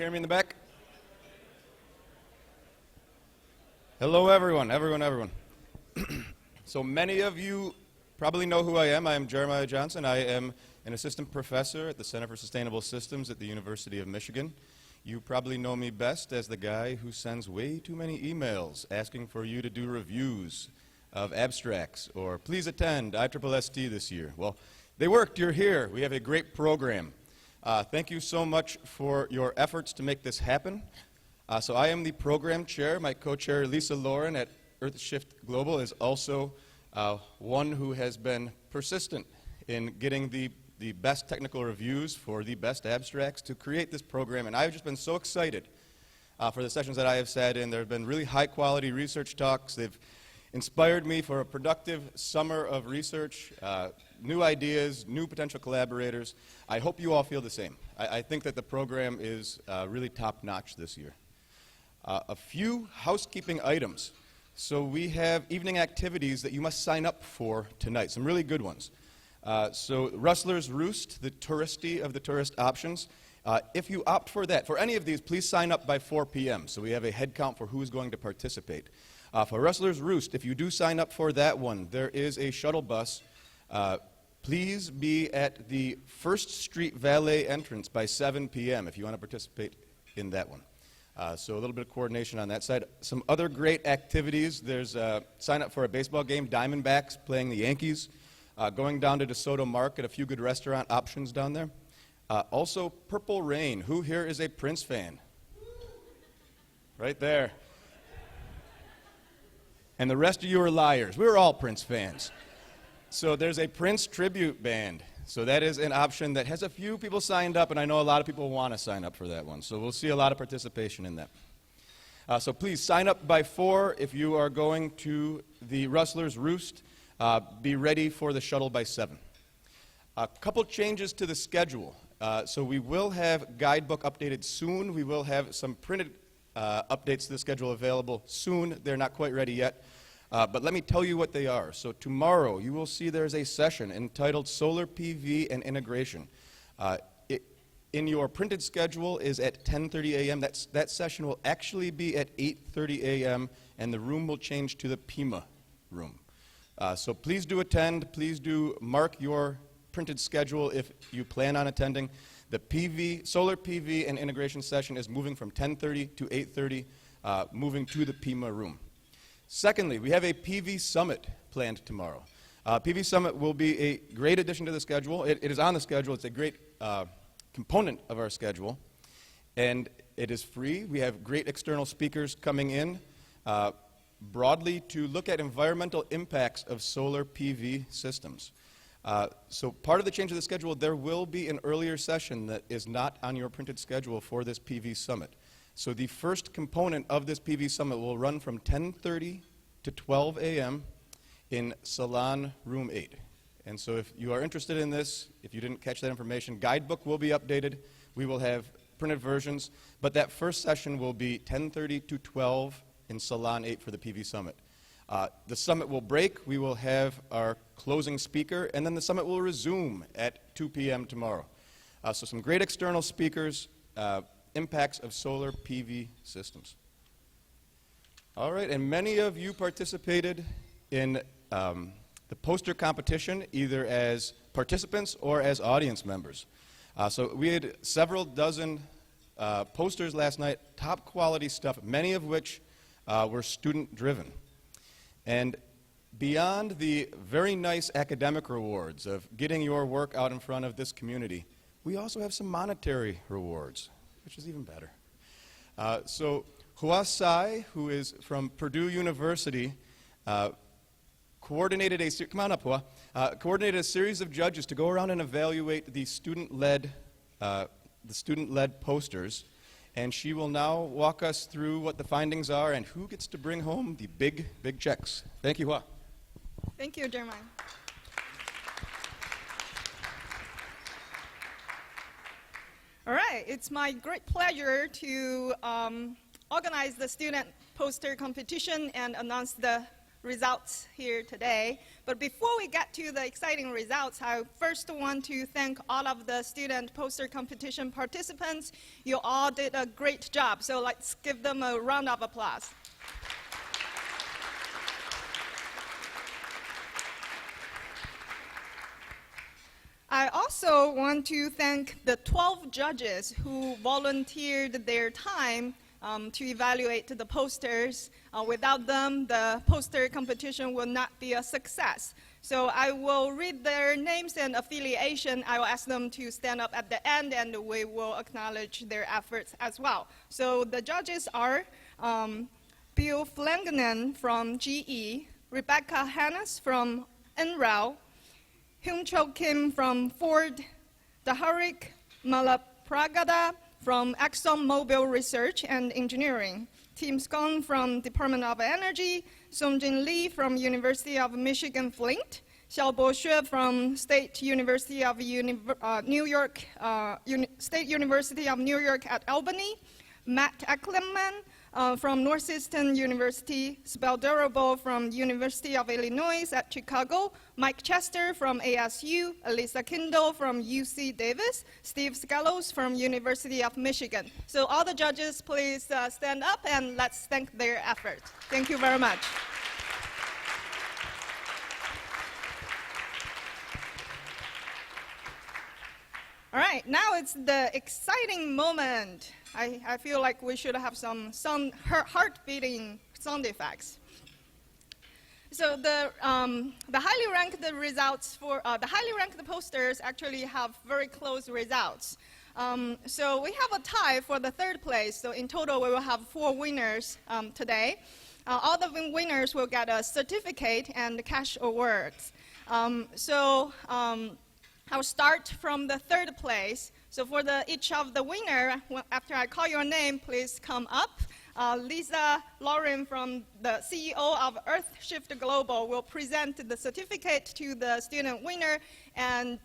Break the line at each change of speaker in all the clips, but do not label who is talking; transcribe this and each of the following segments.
Hear me in the back? Hello, everyone. So many of you probably know who I am. I am Jeremiah Johnson. I am an assistant professor at the Center for Sustainable Systems at the University of Michigan. You probably know me best as the guy who sends way too many emails asking for you to do reviews of abstracts or please attend ISSST this year. Well, they worked. You're here. We have a great program. Thank you so much for your efforts to make this happen. So I am the program chair. My co-chair, Lisa Lauren at EarthShift Global, is also one who has been persistent in getting the best technical reviews for the best abstracts to create this program. And I've just been so excited for the sessions that I have sat in. There have been really high-quality research talks. They've inspired me for a productive summer of research, new ideas, new potential collaborators. I hope you all feel the same. I think that the program is really top-notch this year. A few housekeeping items. So we have evening activities that you must sign up for tonight, some really good ones. So Rustler's Roost, the touristy of the tourist options. If you opt for that, for any of these, please sign up by 4 p.m. so we have a head count for who's going to participate. For Rustler's Roost, if you do sign up for that one, there is a shuttle bus. Please be at the First Street Valet entrance by 7 p.m. if you want to participate in that one. So a little bit of coordination on that side. Some other great activities. There's sign up for a baseball game, Diamondbacks playing the Yankees. Going down to DeSoto Market, a few good restaurant options down there. Also, Purple Rain. Who here is a Prince fan? Right there. And the rest of you are liars. We're all Prince fans. So there's a Prince tribute band. So that is an option that has a few people signed up, and I know a lot of people want to sign up for that one. So we'll see a lot of participation in that. So please sign up by 4 if you are going to the Rustler's Roost. Be ready for the shuttle by 7. A couple changes to the schedule. So we will have guidebook updated soon. We will have some printed updates to the schedule available soon. They're not quite ready yet. But let me tell you what they are. So tomorrow you will see there's a session entitled Solar PV and Integration. In your printed schedule is at 10:30 a.m. That session will actually be at 8:30 a.m. and the room will change to the PIMA room. So please do attend. Please do mark your printed schedule if you plan on attending. The Solar PV and Integration session is moving from 10:30 to 8:30, moving to the PIMA room. Secondly, we have a PV Summit planned tomorrow. PV Summit will be a great addition to the schedule. It is on the schedule. It's a great component of our schedule. And it is free. We have great external speakers coming in broadly to look at environmental impacts of solar PV systems. So part of the change of the schedule, there will be an earlier session that is not on your printed schedule for this PV Summit. So the first component of this PV Summit will run from 10:30 to 12 a.m. in Salon Room 8. And so if you are interested in this, if you didn't catch that information, guidebook will be updated. We will have printed versions. But that first session will be 10:30 to 12 in Salon 8 for the PV Summit. The summit will break. We will have our closing speaker, and then the summit will resume at 2 p.m. tomorrow. So some great external speakers, impacts of solar PV systems. All right, and many of you participated in the poster competition, either as participants or as audience members. So we had several dozen posters last night, top quality stuff, many of which were student-driven. And beyond the very nice academic rewards of getting your work out in front of this community, we also have some monetary rewards, which is even better. So Hua Sai, who is from Purdue University, coordinated a series of judges to go around and evaluate the student-led posters. And she will now walk us through what the findings are and who gets to bring home the big, big checks. Thank you, Hua.
Thank you, Jeremiah. All right, it's my great pleasure to organize the student poster competition and announce the results here today. But before we get to the exciting results, I first want to thank all of the student poster competition participants. You all did a great job, so let's give them a round of applause. I also want to thank the 12 judges who volunteered their time to evaluate the posters. Without them, the poster competition will not be a success. So I will read their names and affiliation. I will ask them to stand up at the end, and we will acknowledge their efforts as well. So the judges are Bill Flanagan from GE, Rebecca Hannes from NREL, Hyun-Cho Kim from Ford, Daharik Malapragada from ExxonMobil Research and Engineering, Tim Scone from Department of Energy, Songjin Lee from University of Michigan Flint, Xiaobo Xue from State University of New York, State University of New York at Albany, Matt Eckleman from Northeastern University, Spelderable from University of Illinois at Chicago, Mike Chester from ASU, Elisa Kindle from UC Davis, Steve Scalos from University of Michigan. So all the judges, please stand up and let's thank their effort. Thank you very much. All right, now it's the exciting moment. I feel like we should have some heart-beating sound effects. So the highly ranked results for the highly ranked posters actually have very close results. So we have a tie for the third place. So in total, we will have 4 winners today. All the winners will get a certificate and cash awards. I'll start from the third place. So for each of the winner, after I call your name, please come up. Lisa Lauren from the CEO of Earthshift Global will present the certificate to the student winner. And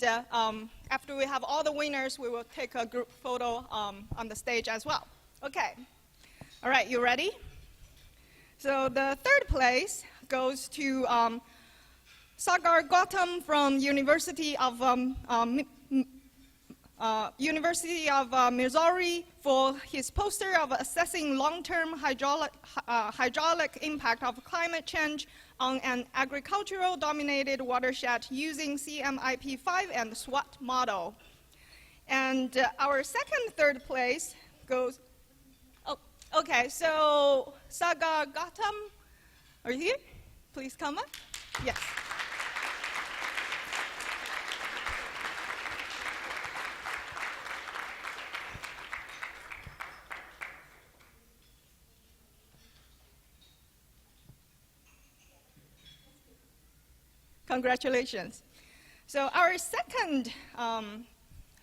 after we have all the winners, we will take a group photo on the stage as well. Okay. All right, you ready? So the third place goes to Sagar Gautam from University of Missouri for his poster of assessing long-term hydraulic impact of climate change on an agricultural-dominated watershed using CMIP5 and SWOT model. And our third place goes, oh, okay, so Sagar Gautam, are you here? Please come up. Yes. Congratulations. So our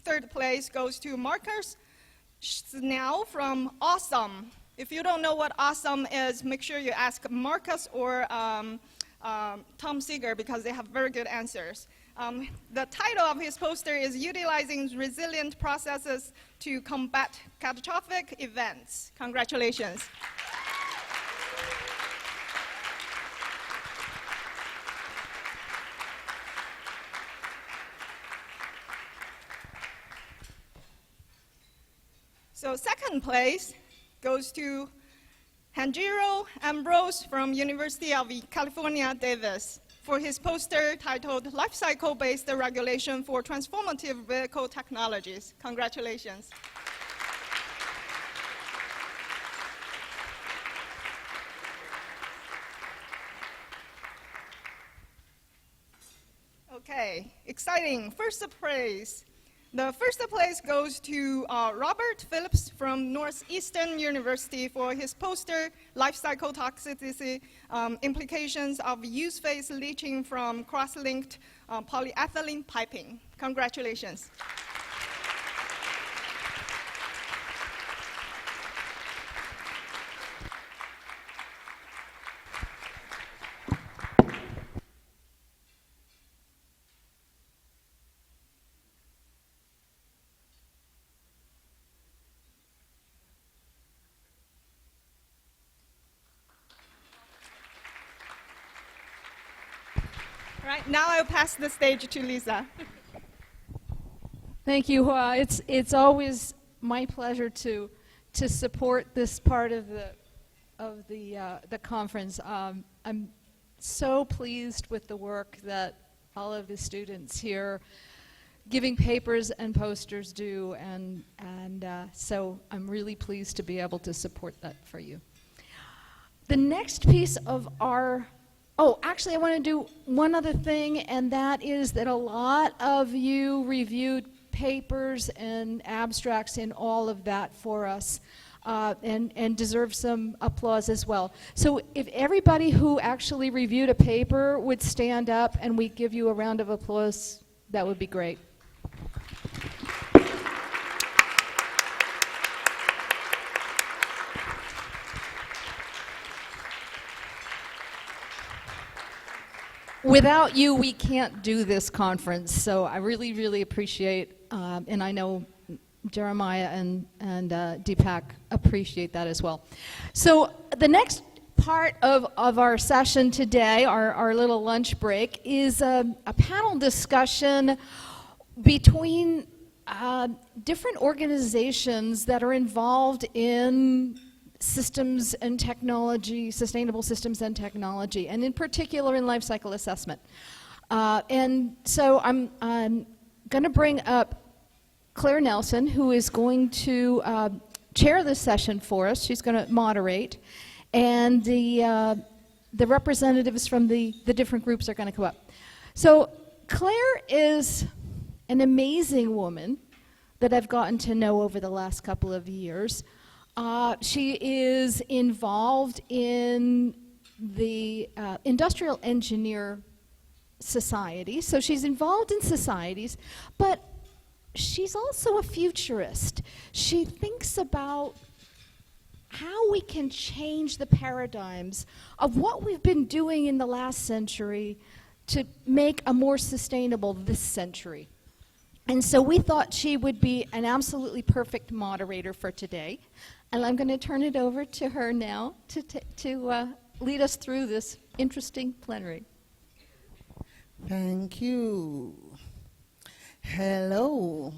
third place goes to Marcus Snell from Awesome. If you don't know what Awesome is, make sure you ask Marcus or Tom Seeger because they have very good answers. The title of his poster is Utilizing Resilient Processes to Combat Catastrophic Events. Congratulations. So second place goes to Hanjiro Ambrose from University of California, Davis for his poster titled Lifecycle-Based Regulation for Transformative Vehicle Technologies. Congratulations. Okay, exciting. First place. The first place goes to Robert Phillips from Northeastern University for his poster, Lifecycle Toxicity Implications of Use Phase Leaching from Cross-Linked Polyethylene Piping. Congratulations. right, now I'll pass the stage to Lisa.
Thank you. It's always my pleasure to support this part of the conference. I'm so pleased with the work that all of the students here giving papers and posters do, and so I'm really pleased to be able to support that for you. The next piece of our, actually I want to do one other thing, and that is that a lot of you reviewed papers and abstracts and all of that for us, and deserve some applause as well. So if everybody who actually reviewed a paper would stand up and we give you a round of applause, that would be great. Without you, we can't do this conference, so I really, really appreciate, and I know Jeremiah and Deepak appreciate that as well. So the next part of our session today, our little lunch break, is a panel discussion between different organizations that are involved in systems and technology, sustainable systems and technology, and in particular in life cycle assessment. And so I'm going to bring up Claire Nelson, who is going to chair this session for us. She's going to moderate, and the representatives from the different groups are going to come up. So Claire is an amazing woman that I've gotten to know over the last couple of years. She is involved in the Industrial Engineer Society, so she's involved in societies, but she's also a futurist. She thinks about how we can change the paradigms of what we've been doing in the last century to make a more sustainable this century. And so we thought she would be an absolutely perfect moderator for today. And I'm going to turn it over to her now to lead us through this interesting plenary.
Thank you. Hello,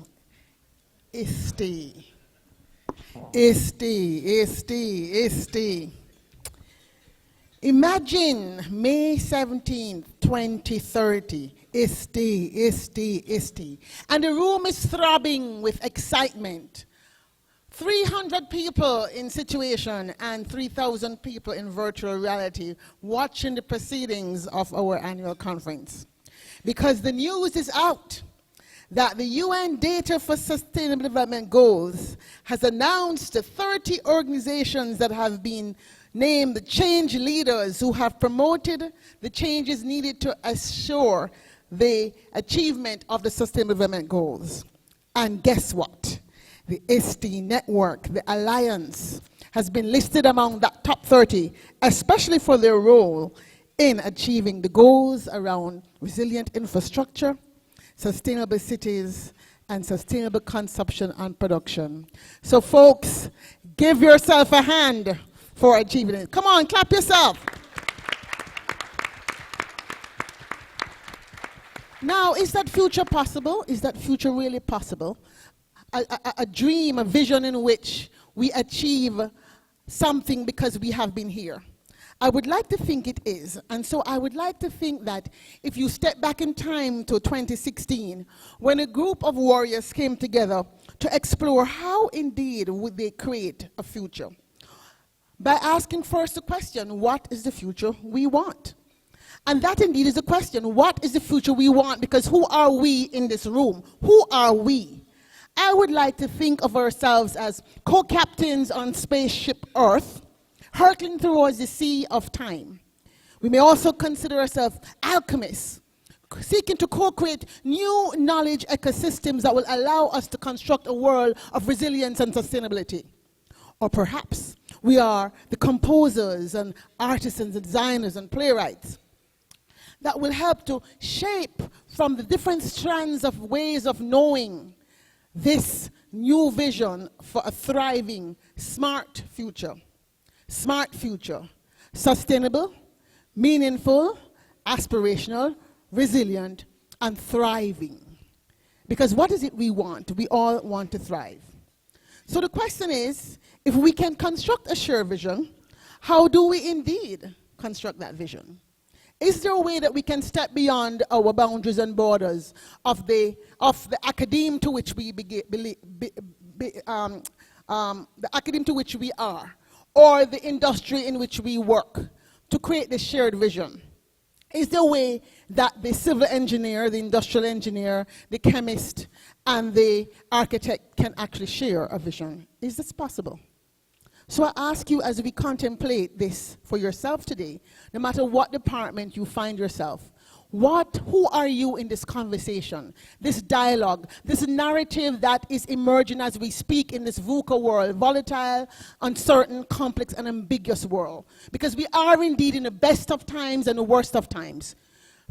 ISSST. ISSST. Imagine May 17th, 2030. ISSST. And the room is throbbing with excitement. 300 people in situation and 3,000 people in virtual reality watching the proceedings of our annual conference. Because the news is out that the UN Data for Sustainable Development Goals has announced the 30 organizations that have been named the change leaders who have promoted the changes needed to assure the achievement of the Sustainable Development Goals. And guess what? The ISSST network, the alliance, has been listed among that top 30, especially for their role in achieving the goals around resilient infrastructure, sustainable cities, and sustainable consumption and production. So folks, give yourself a hand for achieving it. Come on, clap yourself. Now, is that future possible? Is that future really possible? A dream, a vision in which we achieve something because we have been here. I would like to think it is. And so I would like to think that if you step back in time to 2016, when a group of warriors came together to explore how indeed would they create a future, by asking first the question, what is the future we want? And that indeed is the question, what is the future we want? Because who are we in this room? Who are we? I would like to think of ourselves as co-captains on spaceship Earth, hurtling towards the sea of time. We may also consider ourselves alchemists, seeking to co-create new knowledge ecosystems that will allow us to construct a world of resilience and sustainability. Or perhaps we are the composers and artisans and designers and playwrights that will help to shape from the different strands of ways of knowing this new vision for a thriving, smart future. Smart future. Sustainable, meaningful, aspirational, resilient, and thriving. Because what is it we want? We all want to thrive. So the question is, if we can construct a shared vision, how do we indeed construct that vision? Is there a way that we can step beyond our boundaries and borders of the academe to which the academe to which we are, or the industry in which we work, to create this shared vision? Is there a way that the civil engineer, the industrial engineer, the chemist, and the architect can actually share a vision? Is this possible? So I ask you, as we contemplate this for yourself today, no matter what department you find yourself, who are you in this conversation, this dialogue, this narrative that is emerging as we speak in this VUCA world, volatile, uncertain, complex, and ambiguous world? Because we are indeed in the best of times and the worst of times.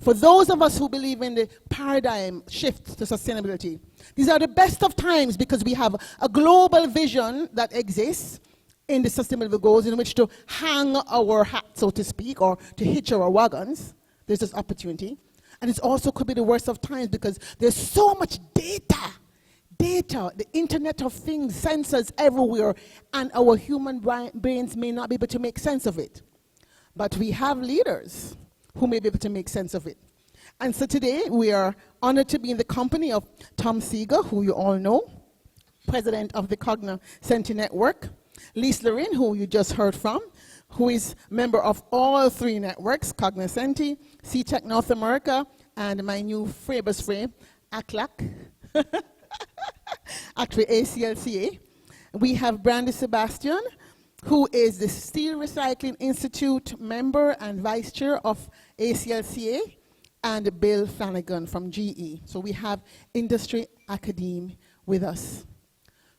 For those of us who believe in the paradigm shift to sustainability, these are the best of times because we have a global vision that exists in the sustainable goals in which to hang our hat, so to speak, or to hitch our wagons. There's this opportunity. And it also could be the worst of times because there's so much data, the Internet of Things, sensors everywhere, and our human brains may not be able to make sense of it. But we have leaders who may be able to make sense of it. And so today we are honored to be in the company of Tom Seeger, who you all know, president of the Cognoscente Network, Lise Lorin, who you just heard from, who is member of all three networks, Cognoscente, SETAC-North America, and my new Frabus frame, ACLAC, actually ACLCA. We have Brandy Sebastian, who is the Steel Recycling Institute member and vice chair of ACLCA, and Bill Flanagan from GE. So we have industry academe with us.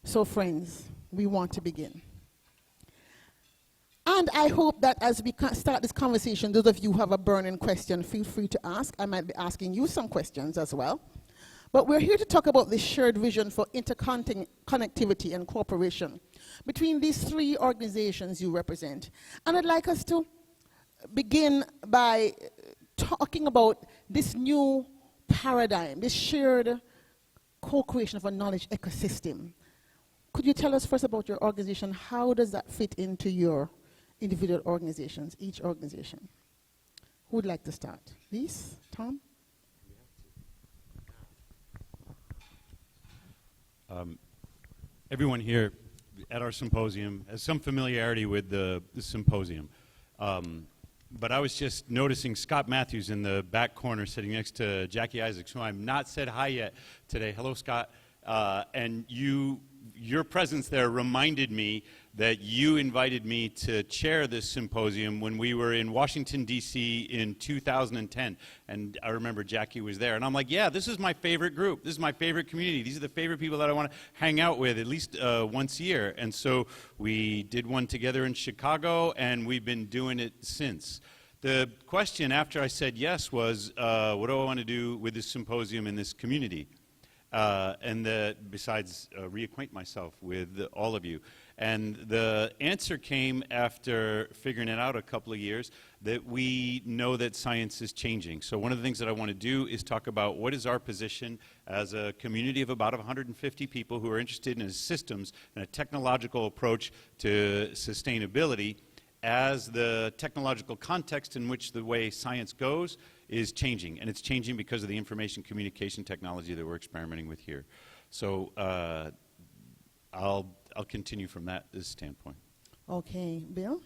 So friends, we want to begin. And I hope that as we start this conversation, those of you who have a burning question, feel free to ask. I might be asking you some questions as well. But we're here to talk about this shared vision for interconnectivity and cooperation between these three organizations you represent. And I'd like us to begin by talking about this new paradigm, this shared co-creation of a knowledge ecosystem. Could you tell us first about your organization? How does that fit into your individual organizations, each organization? Who would like to start? Lise? Tom?
Everyone here at our symposium has some familiarity with the symposium. But I was just noticing Scott Matthews in the back corner sitting next to Jackie Isaacs, who I've not said hi yet today. Hello, Scott. And your presence there reminded me that you invited me to chair this symposium when we were in Washington, D.C. in 2010. And I remember Jackie was there. And I'm like, yeah, this is my favorite group. This is my favorite community. These are the favorite people that I want to hang out with at least once a year. And so we did one together in Chicago, and we've been doing it since. The question after I said yes was, what do I want to do with this symposium in this community? Besides reacquaint myself with all of you. And the answer came after figuring it out a couple of years that we know that science is changing. So one of the things that I want to do is talk about what is our position as a community of about 150 people who are interested in systems and a technological approach to sustainability as the technological context in which the way science goes is changing. And it's changing because of the information communication technology that we're experimenting with here. So I'll continue from this standpoint.
Okay, Bill?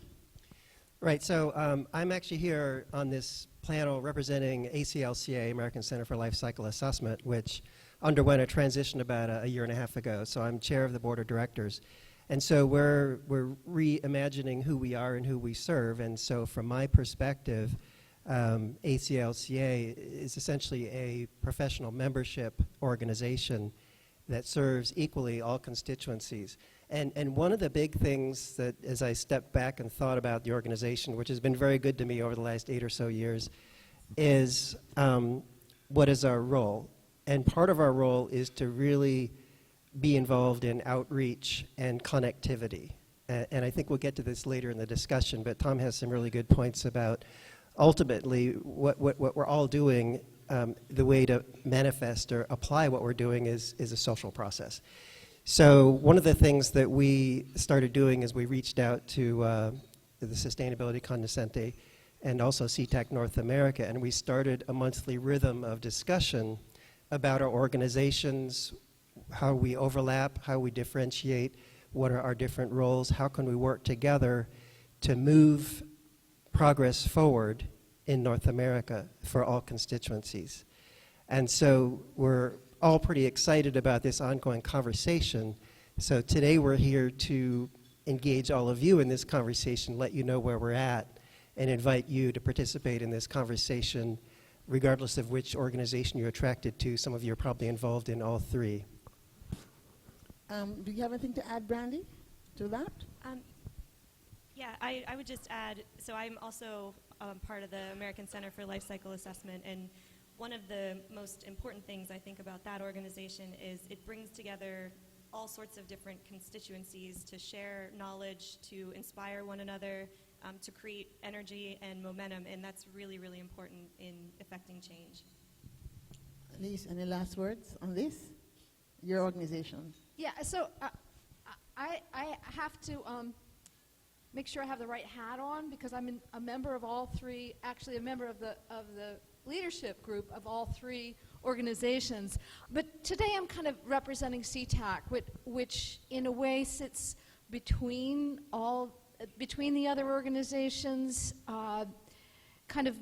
Right, so I'm actually here on this panel representing ACLCA, American Center for Lifecycle Assessment, which underwent a transition about a year and a half ago. So I'm chair of the board of directors. And so we're reimagining who we are and who we serve. And so from my perspective, ACLCA is essentially a professional membership organization that serves equally all constituencies. And one of the big things that, as I stepped back and thought about the organization, which has been very good to me over the last 8 or so years, is what is our role? And part of our role is to really be involved in outreach and connectivity. And I think we'll get to this later in the discussion, but Tom has some really good points about ultimately what we're all doing the way to manifest or apply what we're doing is a social process. So one of the things that we started doing is we reached out to the Sustainability Cognoscente and also SETAC-North America, and we started a monthly rhythm of discussion about our organizations, how we overlap, how we differentiate, what are our different roles, how can we work together to move progress forward in North America for all constituencies. And so we're all pretty excited about this ongoing conversation. So today we're here to engage all of you in this conversation, let you know where we're at, and invite you to participate in this conversation regardless of which organization you're attracted to. Some of you are probably involved in all three.
Do you have anything to add, Brandy, to that?
Yeah, I would just add, so I'm also part of the American Center for Lifecycle Assessment, and one of the most important things I think about that organization is it brings together all sorts of different constituencies to share knowledge, to inspire one another, to create energy and momentum, and that's really, really important in affecting change.
Elise, any last words on this? Your organization.
Yeah, so I have to make sure I have the right hat on because I'm a member of all three, actually a member of the leadership group of all three organizations. But today I'm kind of representing SETAC, which in a way sits between the other organizations, kind of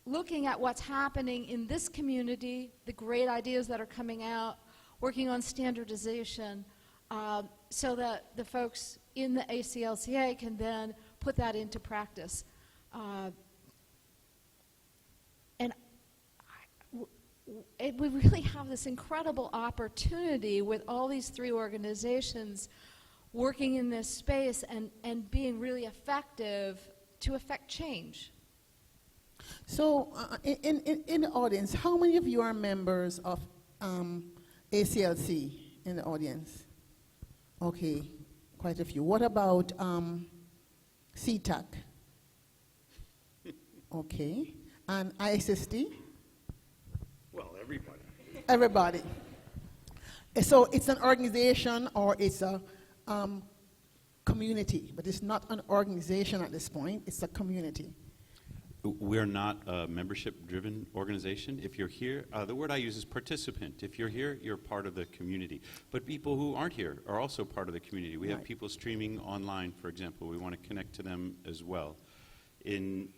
looking at what's happening in this community, the great ideas that are coming out, working on standardization, so that the folks in the ACLCA can then put that into practice. We really have this incredible opportunity with all these three organizations working in this space and being really effective to affect change.
So in the audience, how many of you are members of ACLC in the audience? Okay, quite a few. What about SETAC? Okay. And ISST?
Well, everybody.
Everybody. So it's an organization or it's a community, but it's not an organization at this point, it's a community.
We're not a membership-driven organization. If you're here, the word I use is participant. If you're here, you're part of the community. But people who aren't here are also part of the community. We have people streaming online, for example. We want to connect to them as well. In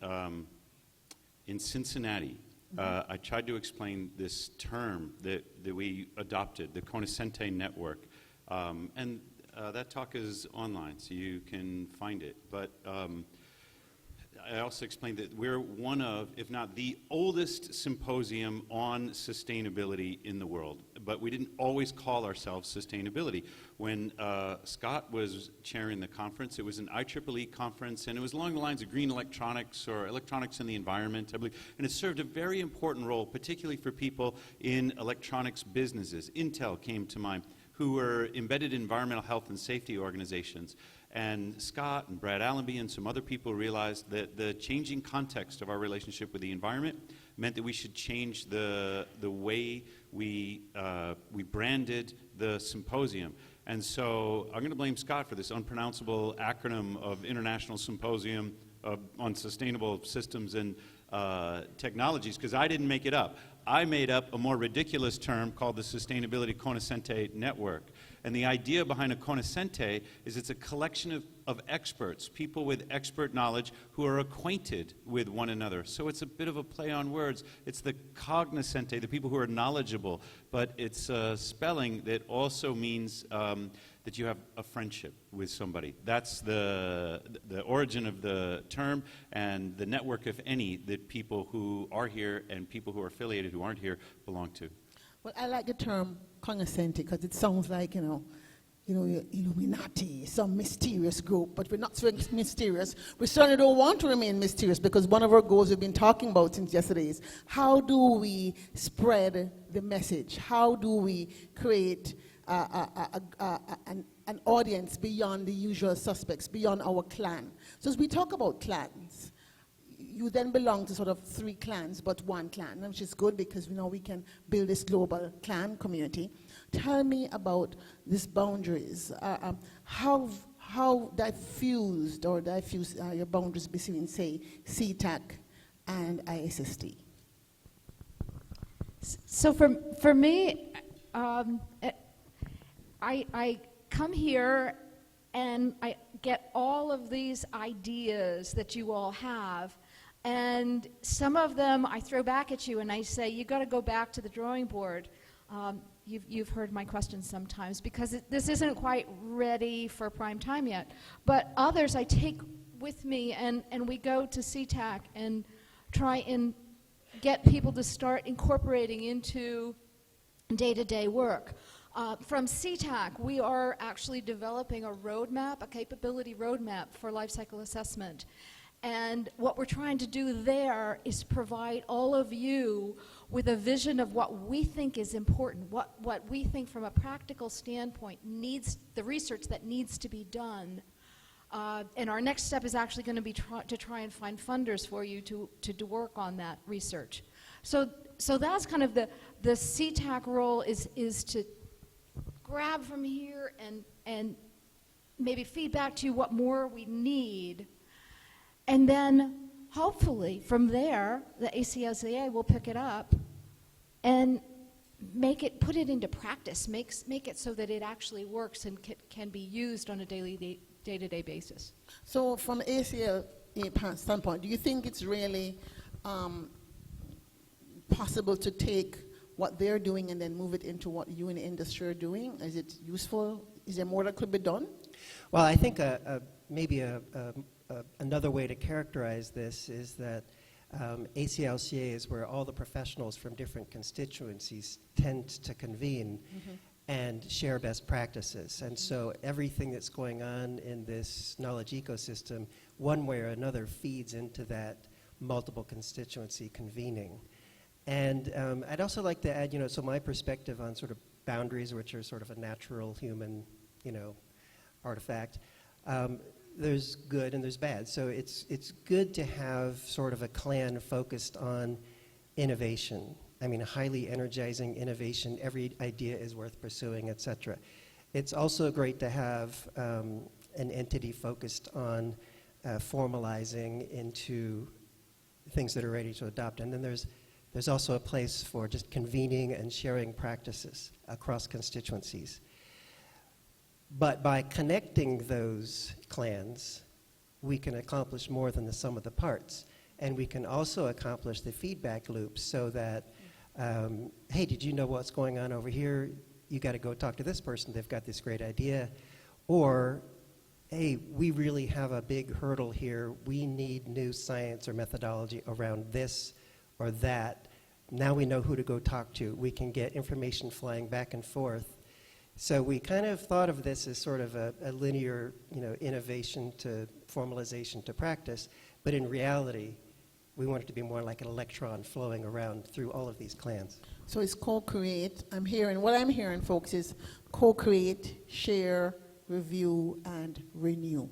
Cincinnati, I tried to explain this term that we adopted, the Cognoscente network. And that talk is online, so you can find it. But I also explained that we're one of, if not the oldest symposium on sustainability in the world. But we didn't always call ourselves sustainability. When Scott was chairing the conference, it was an IEEE conference, and it was along the lines of green electronics or electronics in the environment, I believe. And it served a very important role, particularly for people in electronics businesses. Intel came to mind, who were embedded in environmental health and safety organizations. And Scott and Brad Allenby and some other people realized that the changing context of our relationship with the environment meant that we should change the way we branded the symposium. And so I'm going to blame Scott for this unpronounceable acronym of International Symposium on Sustainable Systems and Technologies, because I didn't make it up. I made up a more ridiculous term called the Sustainability Cognoscente Network. And the idea behind a cognoscente is it's a collection of experts, people with expert knowledge who are acquainted with one another. So it's a bit of a play on words. It's the cognoscente, the people who are knowledgeable, but it's a spelling that also means that you have a friendship with somebody. That's the origin of the term, and the network, if any, that people who are here and people who are affiliated who aren't here belong to.
Well, I like the term cognoscente because it sounds like, Illuminati, some mysterious group, but we're not so mysterious. We certainly don't want to remain mysterious because one of our goals we've been talking about since yesterday is how do we spread the message? How do we create an audience beyond the usual suspects, beyond our clan? So as we talk about clans, you then belong to sort of 3 clans, but 1 clan, which is good because we know we can build this global clan community. Tell me about these boundaries. How diffused or diffuse are your boundaries between, say, SETAC and ISST?
So for me, I come here and I get all of these ideas that you all have, and some of them I throw back at you and I say, you got to go back to the drawing board. You've heard my questions sometimes because this isn't quite ready for prime time yet. But others I take with me, and we go to SETAC and try and get people to start incorporating into day-to-day work. From SETAC, we are actually developing a roadmap, a capability roadmap for lifecycle assessment. And what we're trying to do there is provide all of you with a vision of what we think is important, what we think from a practical standpoint needs, the research that needs to be done. And our next step is actually going to be to try and find funders for you to work on that research. So that's kind of the SETAC role is to grab from here and maybe feed back to you what more we need. And then hopefully from there, the ACLCA will pick it up and put it into practice, make it so that it actually works and can be used on a day-to-day basis.
So from ACLA standpoint, do you think it's really possible to take what they're doing and then move it into what you in the industry are doing? Is it useful? Is there more that could be done?
Well, I think maybe another way to characterize this is that ACLCA is where all the professionals from different constituencies tend to convene and share best practices. And so everything that's going on in this knowledge ecosystem, one way or another, feeds into that multiple constituency convening. And I'd also like to add, so my perspective on sort of boundaries, which are sort of a natural human, artifact, there's good and there's bad. So it's good to have sort of a clan focused on innovation. I mean, highly energizing innovation. Every idea is worth pursuing, et cetera. It's also great to have an entity focused on formalizing into things that are ready to adopt. And then there's also a place for just convening and sharing practices across constituencies. But by connecting those clans, we can accomplish more than the sum of the parts. And we can also accomplish the feedback loop so that, hey, did you know what's going on over here? You got to go talk to this person. They've got this great idea. Or, hey, we really have a big hurdle here. We need new science or methodology around this or that. Now we know who to go talk to. We can get information flying back and forth. So we kind of thought of this as sort of a linear, innovation to formalization to practice, but in reality, we want it to be more like an electron flowing around through all of these clans.
So it's co-create. What I'm hearing, folks, is co-create, share, review, and renew.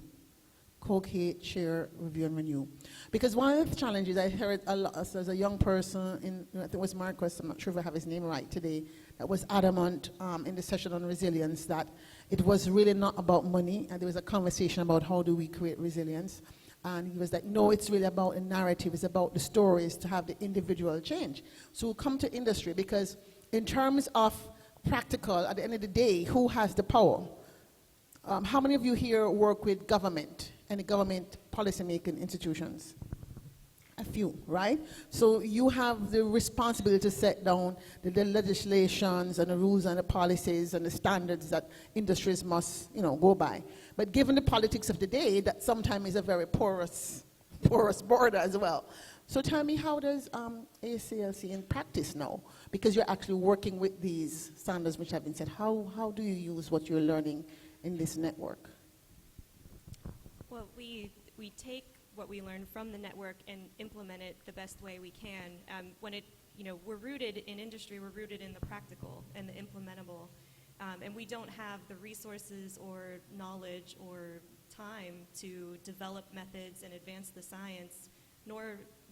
Co-create, share, review, and renew. Because one of the challenges I heard a lot as a young person, I think it was Marcus, I'm not sure if I have his name right today, that was adamant in the session on resilience that it was really not about money, and there was a conversation about how do we create resilience. And he was like, no, it's really about a narrative, it's about the stories to have the individual change. So we'll come to industry, because in terms of practical, at the end of the day, who has the power? How many of you here work with government and the government policy-making institutions? A few, right? So you have the responsibility to set down the legislations and the rules and the policies and the standards that industries must, go by. But given the politics of the day, that sometimes is a very porous border as well. So tell me, how does ACLC in practice now? Because you're actually working with these standards which have been set. How do you use what you're learning in this network?
Well, we take what we learn from the network and implement it the best way we can. We're rooted in industry, we're rooted in the practical and the implementable, and we don't have the resources or knowledge or time to develop methods and advance the science nor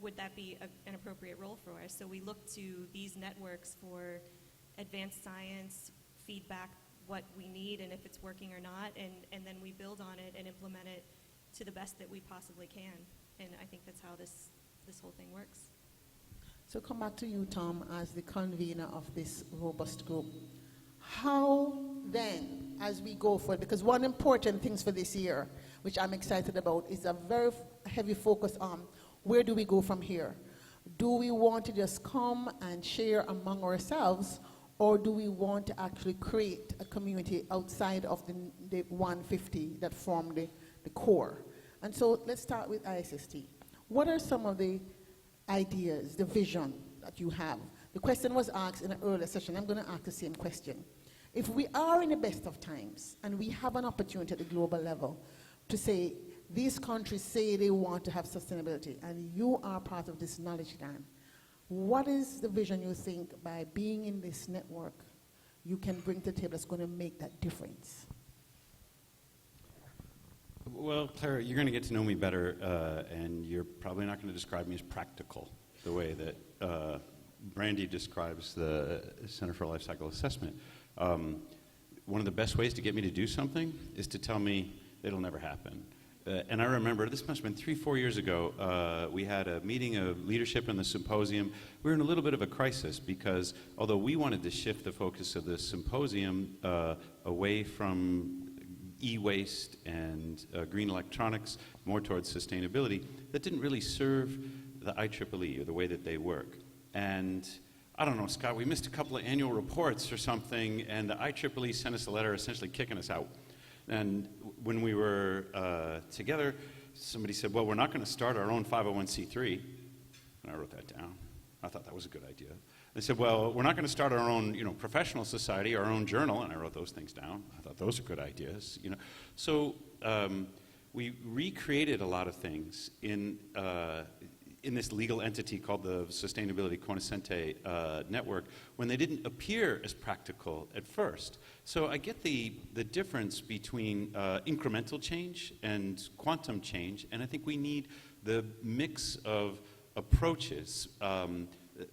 would that be an appropriate role for us. So we look to these networks for advanced science, feedback, what we need and if it's working or not, and then we build on it and implement it to the best that we possibly can. And I think that's how this whole thing works.
So come back to you, Tom, as the convener of this robust group. How then, as we go forward, because one important thing for this year, which I'm excited about, is a very heavy focus on where do we go from here? Do we want to just come and share among ourselves, or do we want to actually create a community outside of the 150 that form the core? And so let's start with ISST. What are some of the ideas, the vision that you have? The question was asked in an earlier session. I'm going to ask the same question. If we are in the best of times and we have an opportunity at the global level to say, these countries say they want to have sustainability and you are part of this knowledge land, what is the vision you think by being in this network you can bring to the table that's going to make that difference?
Well, Clara, you're going to get to know me better, and you're probably not going to describe me as practical the way that Brandy describes the Center for Lifecycle Assessment. One of the best ways to get me to do something is to tell me it'll never happen. And I remember, this must have been 3-4 years ago, we had a meeting of leadership in the symposium. We were in a little bit of a crisis because although we wanted to shift the focus of the symposium away from e-waste and green electronics, more towards sustainability, that didn't really serve the IEEE or the way that they work. And I don't know, Scott, we missed a couple of annual reports or something, and the IEEE sent us a letter essentially kicking us out. And when we were together, somebody said, well, we're not going to start our own 501c3. And I wrote that down. I thought that was a good idea. They said, well, we're not going to start our own, professional society, our own journal. And I wrote those things down. I thought those are good ideas, So we recreated a lot of things in this legal entity called the Sustainability Cognoscente network when they didn't appear as practical at first. So I get the difference between incremental change and quantum change, and I think we need the mix of approaches.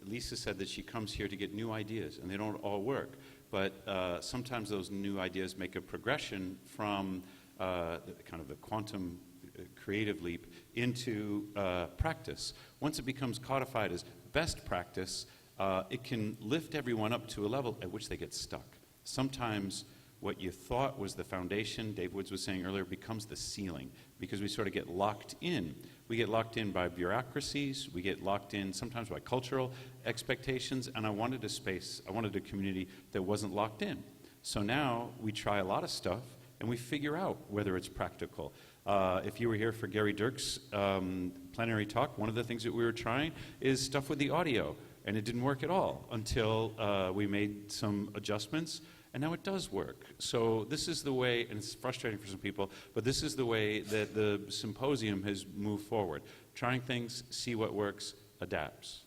Lisa said that she comes here to get new ideas, and they don't all work. But sometimes those new ideas make a progression from kind of the quantum creative leap into practice. Once it becomes codified as best practice, it can lift everyone up to a level at which they get stuck. Sometimes what you thought was the foundation, Dave Woods was saying earlier, becomes the ceiling because we sort of get locked in. We get locked in by bureaucracies, we get locked in sometimes by cultural expectations, and I wanted a community that wasn't locked in. So now we try a lot of stuff and we figure out whether it's practical. If you were here for Gary Dirk's plenary talk, one of the things that we were trying is stuff with the audio, and it didn't work at all until we made some adjustments, and now it does work. So this is the way, and it's frustrating for some people, but this is the way that the symposium has moved forward. Trying things, see what works, adapts.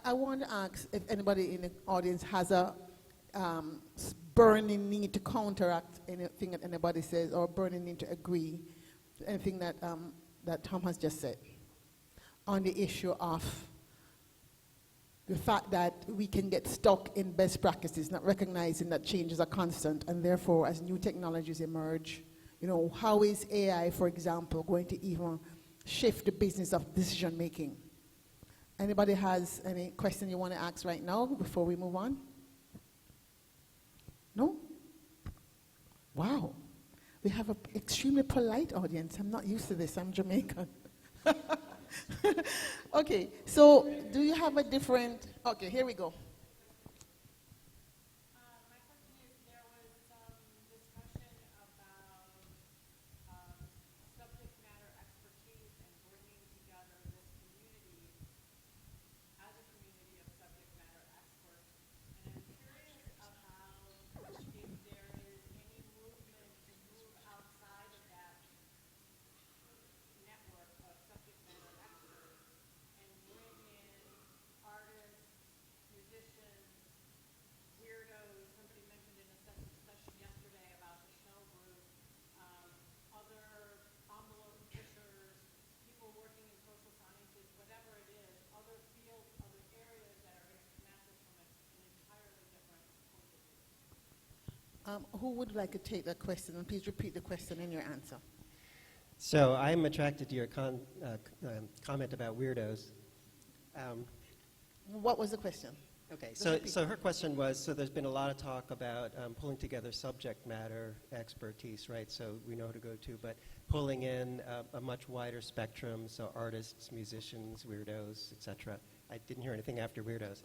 I want to ask if anybody in the audience has a burning need to counteract anything that anybody says, or burning need to agree to anything that, that Tom has just said on the issue of the fact that we can get stuck in best practices, not recognizing that changes are constant, and therefore as new technologies emerge, how is AI, for example, going to even shift the business of decision making? Anybody has any question you want to ask right now before we move on? No? Wow. We have an extremely polite audience. I'm not used to this. I'm Jamaican. Okay, so do you have a different... Okay, here we go.
My question is, there was some discussion about subject matter expertise and bringing together this community as a community of subject matter experts. And I'm curious about if there is any movement to move outside of that network of subject matter experts and bring in artists, musicians,
Who would like to take that question? And please repeat the question in your answer.
So I'm attracted to your comment about weirdos.
What was the question?
Okay, so her question was, so there's been a lot of talk about pulling together subject matter expertise, right? So we know who to go to, but pulling in a much wider spectrum, so artists, musicians, weirdos, etc. I didn't hear anything after weirdos.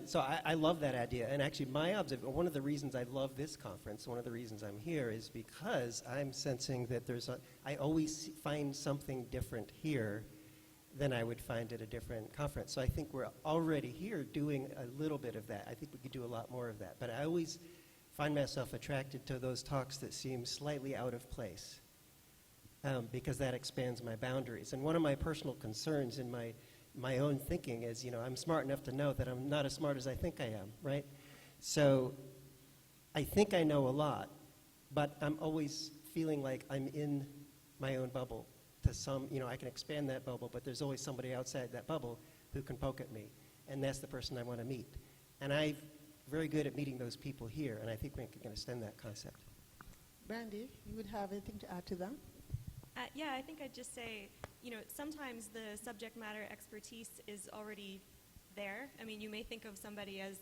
So I love that idea. And actually, one of the reasons I love this conference, one of the reasons I'm here, is because I'm sensing that I always find something different here than I would find at a different conference. So I think we're already here doing a little bit of that. I think we could do a lot more of that. But I always find myself attracted to those talks that seem slightly out of place because that expands my boundaries. And one of my personal concerns in my own thinking is, I'm smart enough to know that I'm not as smart as I think I am, right? So I think I know a lot, but I'm always feeling like I'm in my own bubble. To some, I can expand that bubble, but there's always somebody outside that bubble who can poke at me, and that's the person I want to meet. And I'm very good at meeting those people here, and I think we can extend that concept.
Brandy, you would have anything to add to that?
Yeah, I think I'd just say, sometimes the subject matter expertise is already there. I mean, you may think of somebody as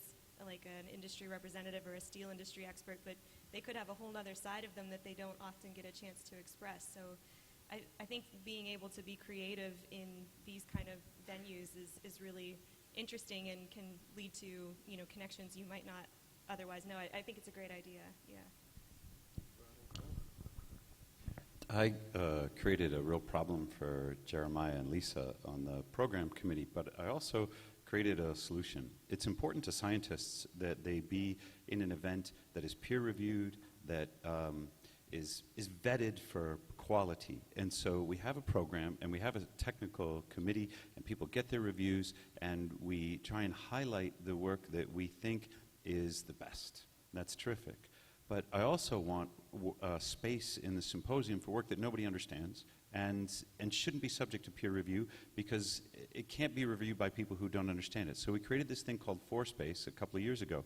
like an industry representative or a steel industry expert, but they could have a whole other side of them that they don't often get a chance to express. So I think being able to be creative in these kind of venues is really interesting and can lead to connections you might not otherwise know. I think it's a great idea. Yeah.
I created a real problem for Jeremiah and Lisa on the program committee, but I also created a solution. It's important to scientists that they be in an event that is peer-reviewed, that is vetted for quality. And so we have a program, and we have a technical committee, and people get their reviews, and we try and highlight the work that we think is the best. That's terrific. But I also want space in the symposium for work that nobody understands and shouldn't be subject to peer review because it can't be reviewed by people who don't understand it. So we created this thing called ForeSpace a couple of years ago.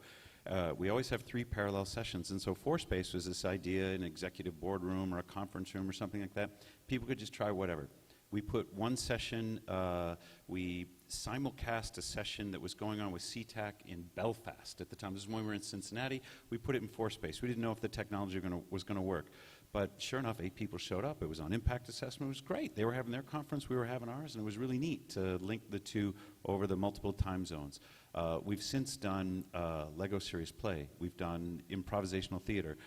We always have 3 parallel sessions, and so ForeSpace was this idea in an executive boardroom or a conference room or something like that. People could just try whatever. We put one session, we simulcast a session that was going on with SETAC in Belfast at the time. This is when we were in Cincinnati. We put it in ForeSpace. We didn't know if the technology was going to work. But sure enough, 8 people showed up. It was on impact assessment. It was great. They were having their conference. We were having ours. And it was really neat to link the two over the multiple time zones. We've since done Lego Series Play. We've done improvisational theater.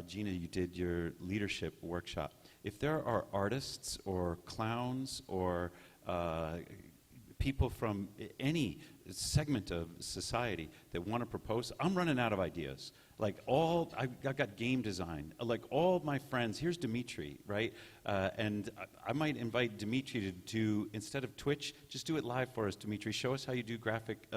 Gina, you did your leadership workshop. If there are artists or clowns or people from any segment of society that want to propose, I'm running out of ideas. Like I've got game design. Like all my friends, here's Dimitri, right? And I might invite Dimitri to do, instead of Twitch, just do it live for us, Dimitri. Show us how you do graphic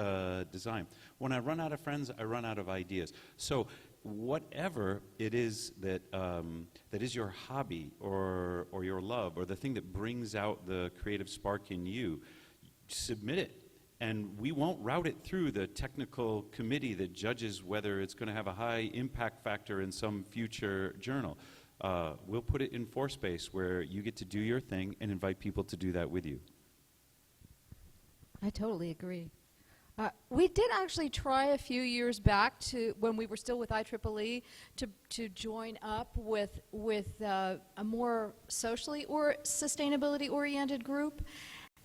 design. When I run out of friends, I run out of ideas. So whatever it is that that is your hobby or your love or the thing that brings out the creative spark in you, submit it. And we won't route it through the technical committee that judges whether it's going to have a high impact factor in some future journal. We'll put it in ForeSpace where you get to do your thing and invite people to do that with you.
I totally agree. We did actually try a few years back when we were still with IEEE to join up with a more socially or sustainability-oriented group.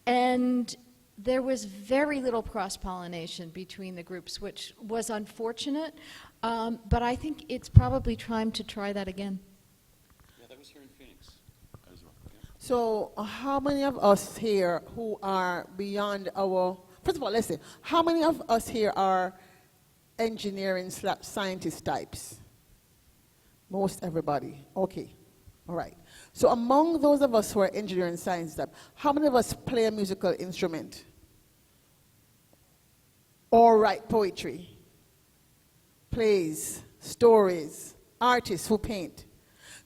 And there was very little cross-pollination between the groups, which was unfortunate, but I think it's probably time to try that again.
Yeah, that was here in Phoenix as well. Yeah.
So how many of us here who are beyond our, first of all, let's say, how many of us here are engineering / scientist types? Most everybody. Okay. All right. So among those of us who are engineering science type, how many of us play a musical instrument? Or write poetry? Plays, stories, artists who paint.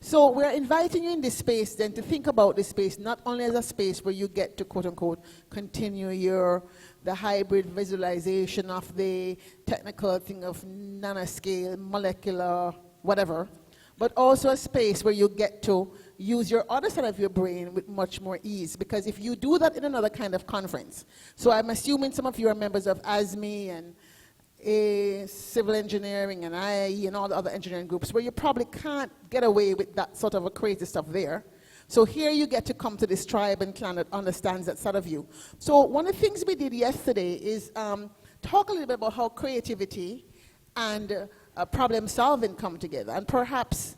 So we're inviting you in this space then to think about this space not only as a space where you get to quote unquote continue the hybrid visualization of the technical thing of nanoscale, molecular, whatever, but also a space where you get to use your other side of your brain with much more ease. Because if you do that in another kind of conference, so I'm assuming some of you are members of ASME and civil engineering and IE and all the other engineering groups where you probably can't get away with that sort of a crazy stuff there. So here you get to come to this tribe and clan that understands that side of you. So one of the things we did yesterday is talk a little bit about how creativity and problem solving come together. And perhaps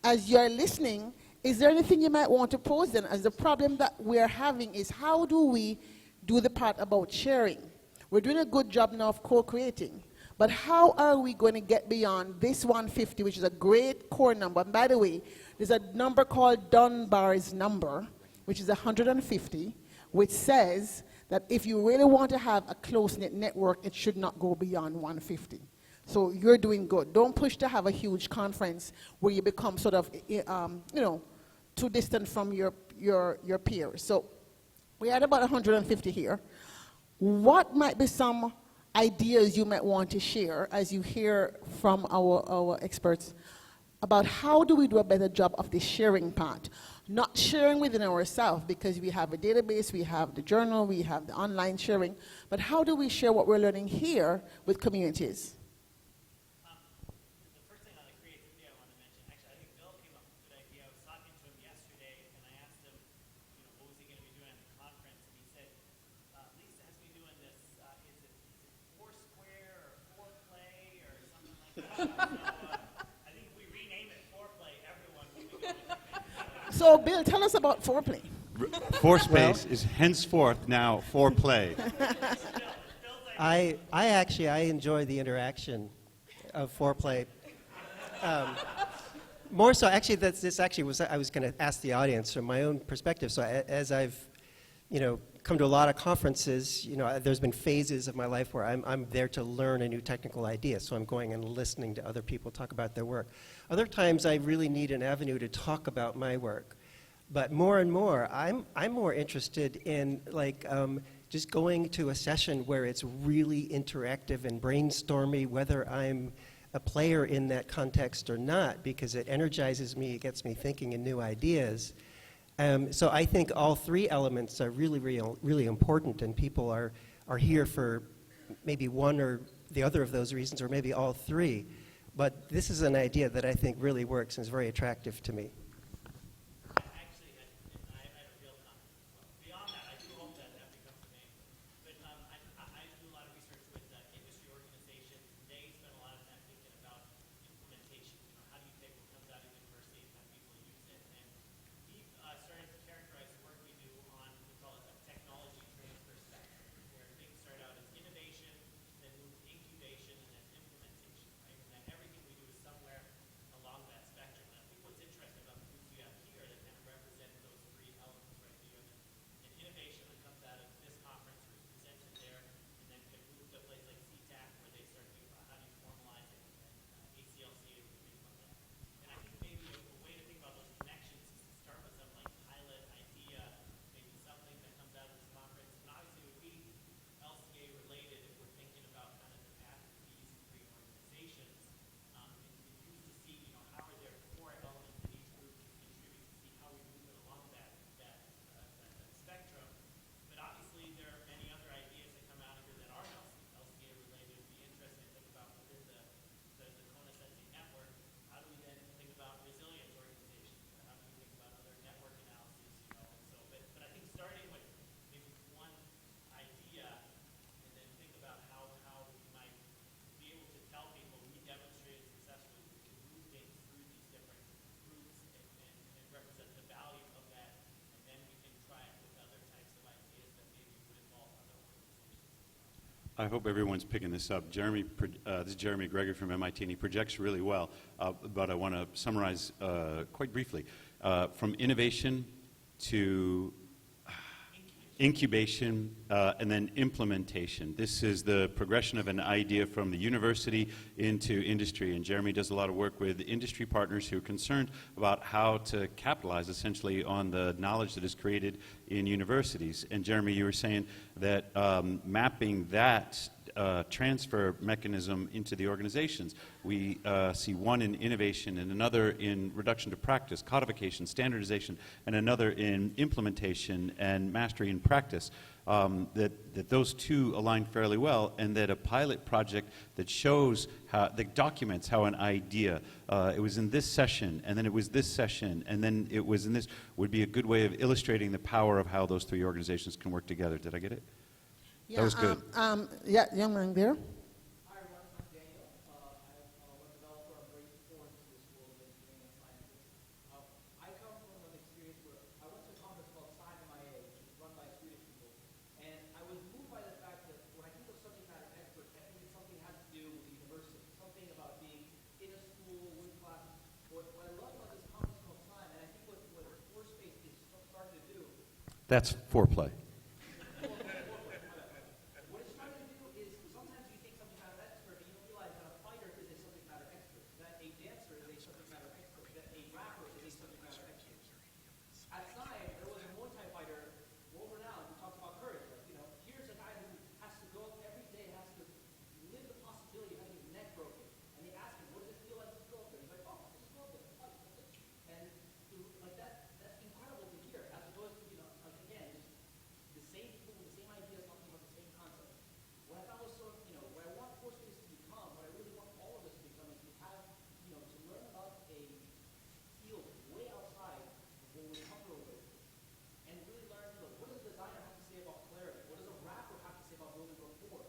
as you're listening, is there anything you might want to pose then as the problem that we're having is how do we do the part about sharing? We're doing a good job now of co-creating, but how are we going to get beyond this 150, which is a great core number? And by the way, there's a number called Dunbar's number, which is 150, which says that if you really want to have a close-knit network, it should not go beyond 150. So you're doing good. Don't push to have a huge conference where you become sort of, too distant from your peers. So we're at about 150 here. What might be some ideas you might want to share as you hear from our experts about how do we do a better job of the sharing part? Not sharing within ourselves because we have a database, we have the journal, we have the online sharing, but how do we share what we're learning here with communities?
The first thing on the creativity I want to mention, actually I think Bill came up with a good idea. I was talking to him yesterday and I asked him, what was he going to be doing at the conference, and he said, Lisa has me doing this, is it Foursquare or Foreplay or something like that? So I think if we rename it Foreplay, everyone will be going with it.
So Bill, tell us about foreplay.
Forespace is henceforth now foreplay.
I enjoy the interaction of foreplay. More so, actually, I was going to ask the audience from my own perspective. So as I've, come to a lot of conferences, there's been phases of my life where I'm there to learn a new technical idea. So I'm going and listening to other people talk about their work. Other times I really need an avenue to talk about my work. But more and more, I'm more interested in just going to a session where it's really interactive and brainstormy, whether I'm a player in that context or not, because it energizes me, it gets me thinking in new ideas. So I think all three elements are really, really, really important, and people are here for maybe one or the other of those reasons, or maybe all three. But this is an idea that I think really works and is very attractive to me.
I hope everyone's picking this up. This is Jeremy Gregory from MIT, and he projects really well, but I want to summarize quite briefly. From innovation to incubation, and then implementation. This is the progression of an idea from the university into industry. And Jeremy does a lot of work with industry partners who are concerned about how to capitalize essentially on the knowledge that is created in universities. And Jeremy, you were saying that mapping that transfer mechanism into the organizations. We see one in innovation and another in reduction to practice, codification, standardization, and another in implementation and mastery in practice. That those two align fairly well, and that a pilot project that shows how, that documents how an idea, it was in this session, and then it was this session, and then it was in this, would be a good way of illustrating the power of how those three organizations can work together. Did I get it?
Yeah,
That was good.
Yeah, young man there.
Hi, everyone. I'm Daniel. I'm a developer. I'm very important to this world of engineering and sciences. I come from an experience where I went to a conference called SETAC-ACLCA, which is run by Swedish people. And I was moved by the fact that when I think of subject matter experts, I think it's something that has to do with the university, something about being in a school, with classes. What I love about this conference called time, and I think what Force-Space is starting to do.
That's foreplay.
What it's trying to do is sometimes you think subject matter expert, and you don't realize that a fighter is a subject matter expert, that a dancer is a subject matter expert, that a rapper is a subject matter expert. At SCI, there was a Muay Thai fighter, world-renowned, who talks about courage. Like, you know, here's a guy who has to go up every day, has to live the possibility of having his neck broken. And they ask him, what does it feel like to go up there? He's like, oh, just go up there, fight, that's it. And like that's incredible to hear, as opposed to, you know, like again, the same people with the same ideas talking about the same concept. What I thought was so, you know, what I want Force-Space to become, what I really want all of us to become is to have, you know, to learn about a field way outside of what we're comfortable with. And really learn, you know, what does a designer have to say about clarity? What does a rapper have to say about building rapport?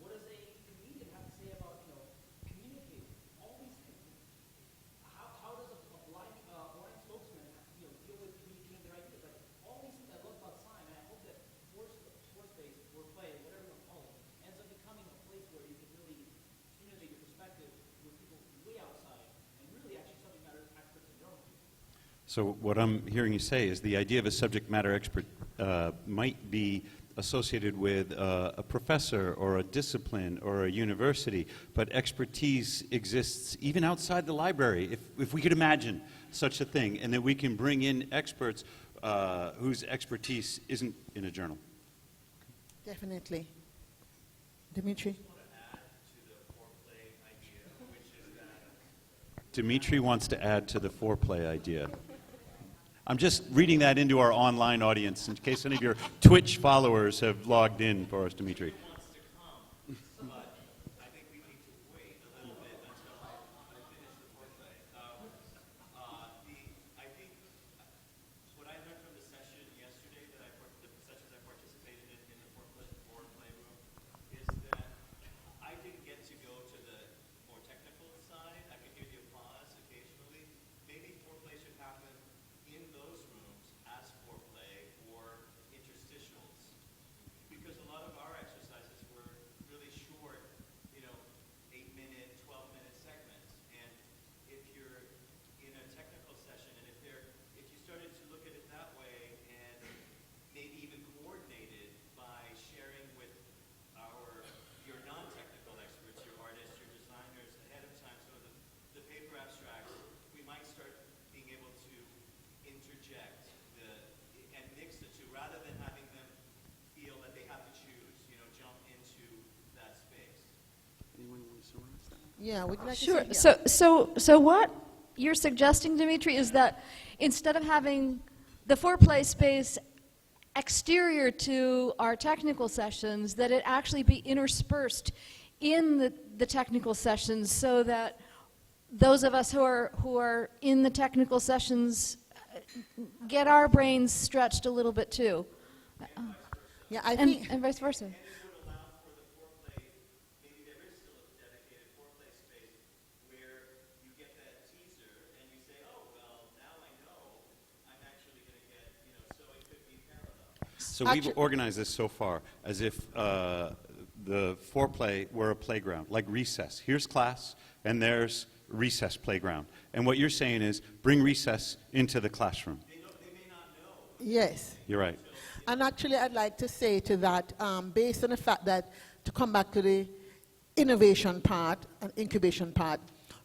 What does a comedian have to say about, you know, communicating? All these things. How does a blind spokesman, you know, deal with communicating their ideas? Like, all these things I love about science, and I hope that Force-Space, or play, whatever you want to call it, ends up becoming a place where you can really innovate your perspective with people way outside, and really actually subject matter experts in your own field.
So what I'm hearing you say is the idea of a subject matter expert might be associated with a professor or a discipline or a university, but expertise exists even outside the library, if we could imagine such a thing, and that we can bring in experts whose expertise isn't in a journal.
Definitely. Dimitri?
Dimitri wants to add to the foreplay idea. I'm just reading that into our online audience in case any of your Twitch followers have logged in for us, Dimitri.
Yeah, would you like
Sure.
to say?
So what you're suggesting, Dimitri, is that instead of having the foreplay space exterior to our technical sessions, that it actually be interspersed in the technical sessions, so that those of us who are in the technical sessions get our brains stretched a little bit too,
Yeah, I think.
and vice versa.
So we've organized this so far as if the foreplay were a playground, like recess. Here's class, and there's recess playground. And what you're saying is bring recess into the classroom.
Yes.
You're right.
And actually, I'd like to say to that, based on the fact that, to come back to the innovation part and incubation part,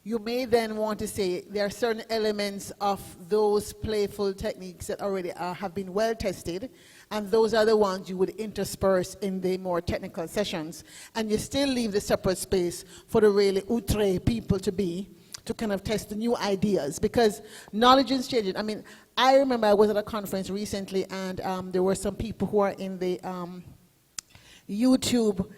you may then want to say there are certain elements of those playful techniques that already have been well tested, and those are the ones you would intersperse in the more technical sessions, and you still leave the separate space for the really outre people to kind of test the new ideas, because knowledge is changing. I mean, I remember I was at a conference recently, and there were some people who are in the YouTube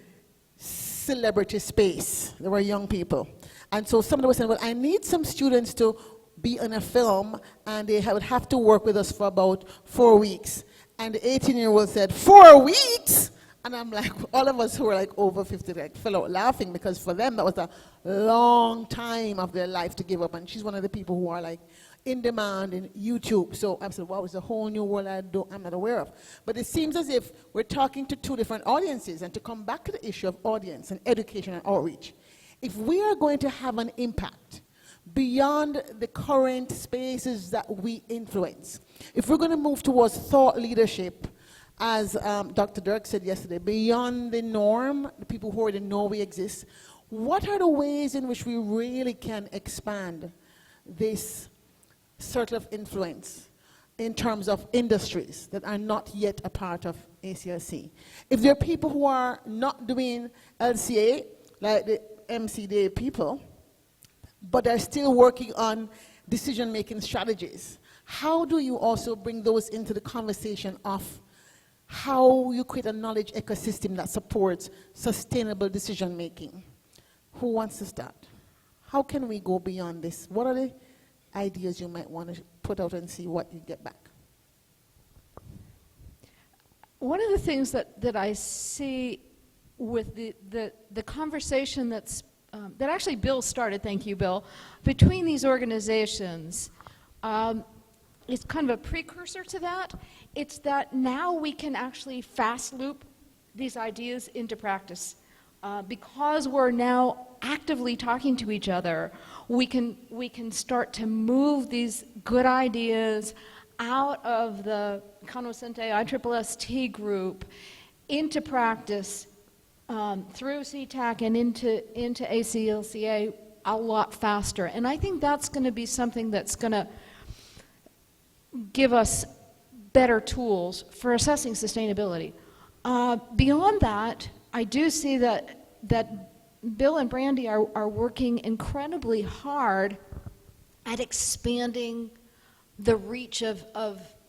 celebrity space. There were young people. And so somebody was saying, well, I need some students to be in a film, and they would have to work with us for about 4 weeks. And the 18-year-old said, 4 weeks? And I'm like, all of us who were like over 50 like fell out laughing, because for them that was a long time of their life to give up. And she's one of the people who are like in demand in YouTube. So I said, wow, it's a whole new world I'm not aware of. But it seems as if we're talking to two different audiences. And to come back to the issue of audience and education and outreach, if we are going to have an impact beyond the current spaces that we influence, if we're going to move towards thought leadership, as Dr. Dirk said yesterday, beyond the norm, the people who already know we exist, what are the ways in which we really can expand this circle of influence in terms of industries that are not yet a part of ACLC? If there are people who are not doing LCA, like the MCDA people, but are still working on decision-making strategies, how do you also bring those into the conversation of how you create a knowledge ecosystem that supports sustainable decision-making? Who wants to start? How can we go beyond this? What are the ideas you might want to put out and see what you get back?
One of the things that I see with the conversation that actually Bill started, thank you, Bill, between these organizations, it's kind of a precursor to that. It's that now we can actually fast loop these ideas into practice. Because we're now actively talking to each other, we can start to move these good ideas out of the Cognoscente ISSST group into practice through SETAC and into ACLCA a lot faster. And I think that's going to be something that's going to give us better tools for assessing sustainability. Beyond that, I do see that Bill and Brandy are working incredibly hard at expanding the reach of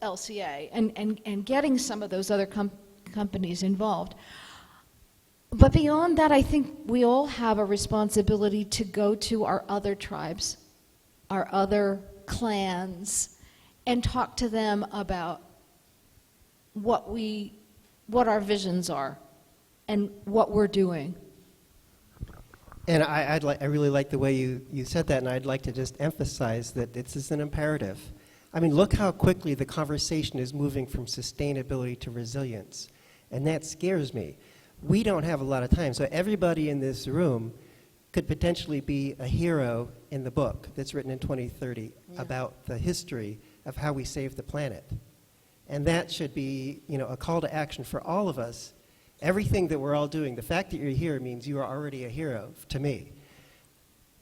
LCA and getting some of those other companies involved. But beyond that, I think we all have a responsibility to go to our other tribes, our other clans, and talk to them about what our visions are and what we're doing.
And I really like the way you said that, and I'd like to just emphasize that this is an imperative. I mean, look how quickly the conversation is moving from sustainability to resilience, and that scares me. We don't have a lot of time, so everybody in this room could potentially be a hero in the book that's written in 2030 about the history of how we saved the planet. And that should be, a call to action for all of us. Everything that we're all doing, the fact that you're here means you are already a hero to me.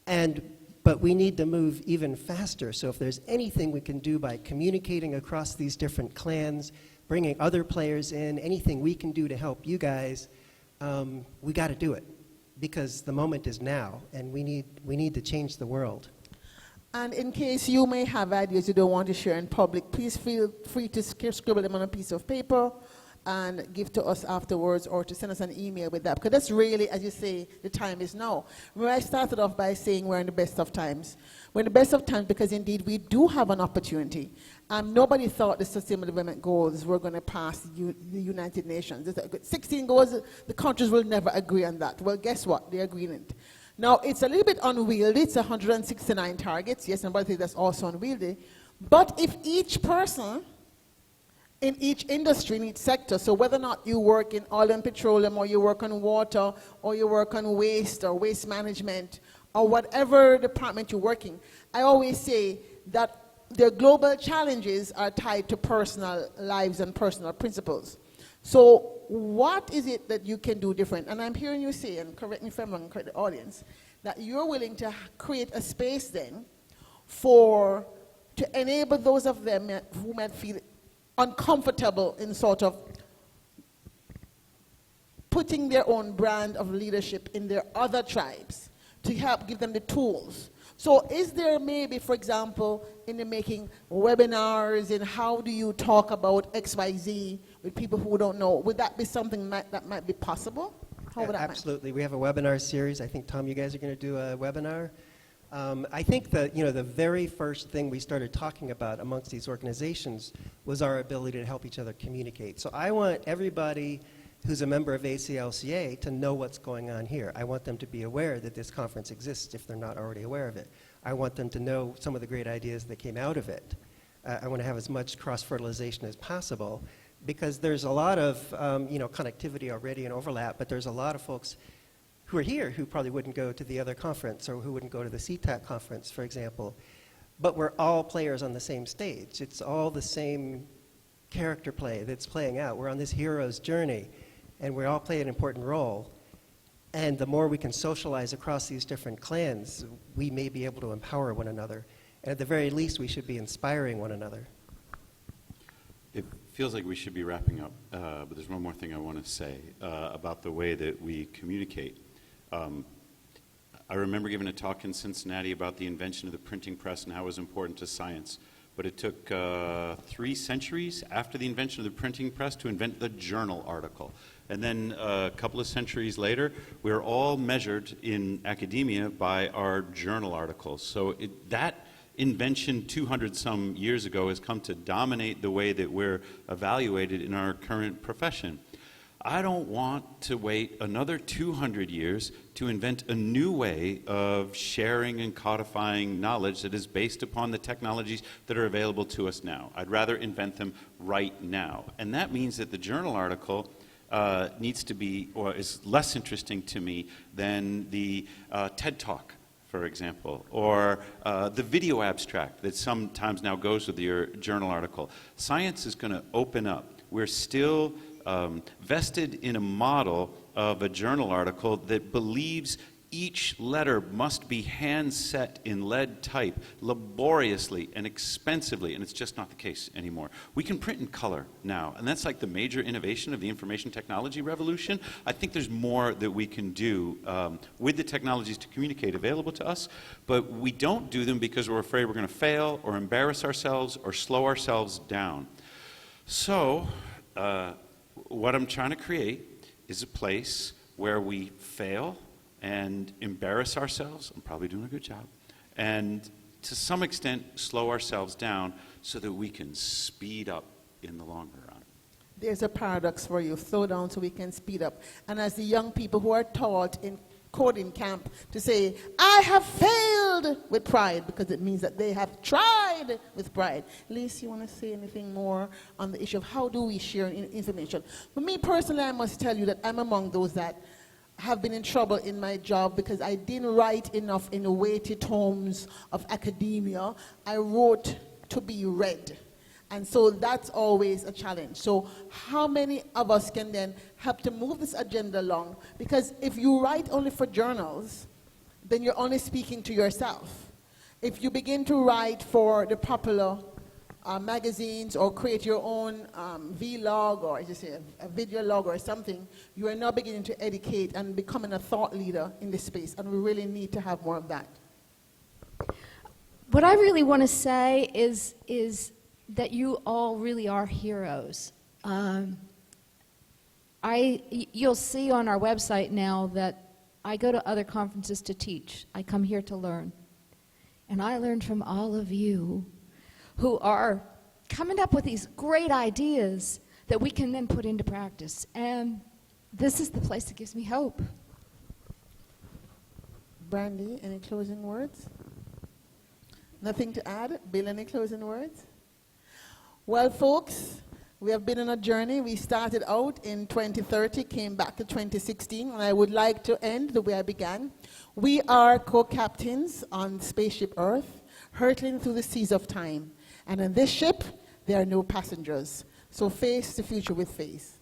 But we need to move even faster. So if there's anything we can do by communicating across these different clans, bringing other players in, anything we can do to help you guys, we got to do it, because the moment is now, and we need to change the world.
And in case you may have ideas you don't want to share in public, please feel free to scribble them on a piece of paper and give to us afterwards, or to send us an email with that. Because that's really, as you say, the time is now. Remember, I started off by saying we're in the best of times. We're in the best of times because indeed we do have an opportunity. Nobody thought the Sustainable Development Goals were going to pass the United Nations. There's 16 goals, the countries will never agree on that. Well, guess what? They're agreeing it. Now, it's a little bit unwieldy. It's 169 targets. Yes, and I think that's also unwieldy. But if each person in each industry, in each sector, so whether or not you work in oil and petroleum, or you work on water, or you work on waste or waste management, or whatever department you're working, I always say that the global challenges are tied to personal lives and personal principles. So what is it that you can do different? And I'm hearing you say, and correct me if I'm wrong, correct the audience, that you're willing to create a space then to enable those of them who might feel uncomfortable in sort of putting their own brand of leadership in their other tribes to help give them the tools. So is there maybe, for example, in the making webinars and how do you talk about XYZ with people who don't know? Would that be something that might be possible? How would that
Absolutely. We have a webinar series. I think, Tom, you guys are going to do a webinar. I think that, the very first thing we started talking about amongst these organizations was our ability to help each other communicate. So I want everybody who's a member of ACLCA to know what's going on here. I want them to be aware that this conference exists if they're not already aware of it. I want them to know some of the great ideas that came out of it. I want to have as much cross-fertilization as possible because there's a lot of connectivity already and overlap, but there's a lot of folks who are here who probably wouldn't go to the other conference or who wouldn't go to the SETAC conference, for example. But we're all players on the same stage. It's all the same character play that's playing out. We're on this hero's journey, and we all play an important role. And the more we can socialize across these different clans, we may be able to empower one another. And at the very least, we should be inspiring one another.
It feels like we should be wrapping up, but there's one more thing I want to say about the way that we communicate. I remember giving a talk in Cincinnati about the invention of the printing press and how it was important to science. But it took 3 centuries after the invention of the printing press to invent the journal article. And then a couple of centuries later, we're all measured in academia by our journal articles. So that invention 200-some years ago has come to dominate the way that we're evaluated in our current profession. I don't want to wait another 200 years to invent a new way of sharing and codifying knowledge that is based upon the technologies that are available to us now. I'd rather invent them right now. And that means that the journal article needs to be, or is less interesting to me than the TED Talk, for example, or the video abstract that sometimes now goes with your journal article. Science is going to open up. We're still vested in a model of a journal article that believes each letter must be hand set in lead type laboriously and expensively, and it's just not the case anymore. We can print in color now, and that's like the major innovation of the information technology revolution. I think there's more that we can do with the technologies to communicate available to us, but we don't do them because we're afraid we're going to fail or embarrass ourselves or slow ourselves down. So, what I'm trying to create is a place where we fail and embarrass ourselves. I'm probably doing a good job. And to some extent, slow ourselves down so that we can speed up in the longer run.
There's a paradox for you. Slow down so we can speed up. And as the young people who are taught in coding camp to say, I have failed with pride, because it means that they have tried with pride. Lise, you want to say anything more on the issue of how do we share information? For me personally, I must tell you that I'm among those that have been in trouble in my job because I didn't write enough in the weighty tomes of academia. I wrote to be read. And so that's always a challenge. So how many of us can then help to move this agenda along? Because if you write only for journals, then you're only speaking to yourself. If you begin to write for the popular magazines or create your own vlog or just a video log or something, you are now beginning to educate and becoming a thought leader in this space. And we really need to have more of that.
What I really want to say is that you all really are heroes. You'll see on our website now that I go to other conferences to teach. I come here to learn. And I learned from all of you who are coming up with these great ideas that we can then put into practice. And this is the place that gives me hope.
Brandy, any closing words? Nothing to add? Bill, any closing words? Well, folks, we have been on a journey. We started out in 2030, came back to 2016, and I would like to end the way I began. We are co-captains on Spaceship Earth, hurtling through the seas of time. And in this ship, there are no passengers. So face the future with faith.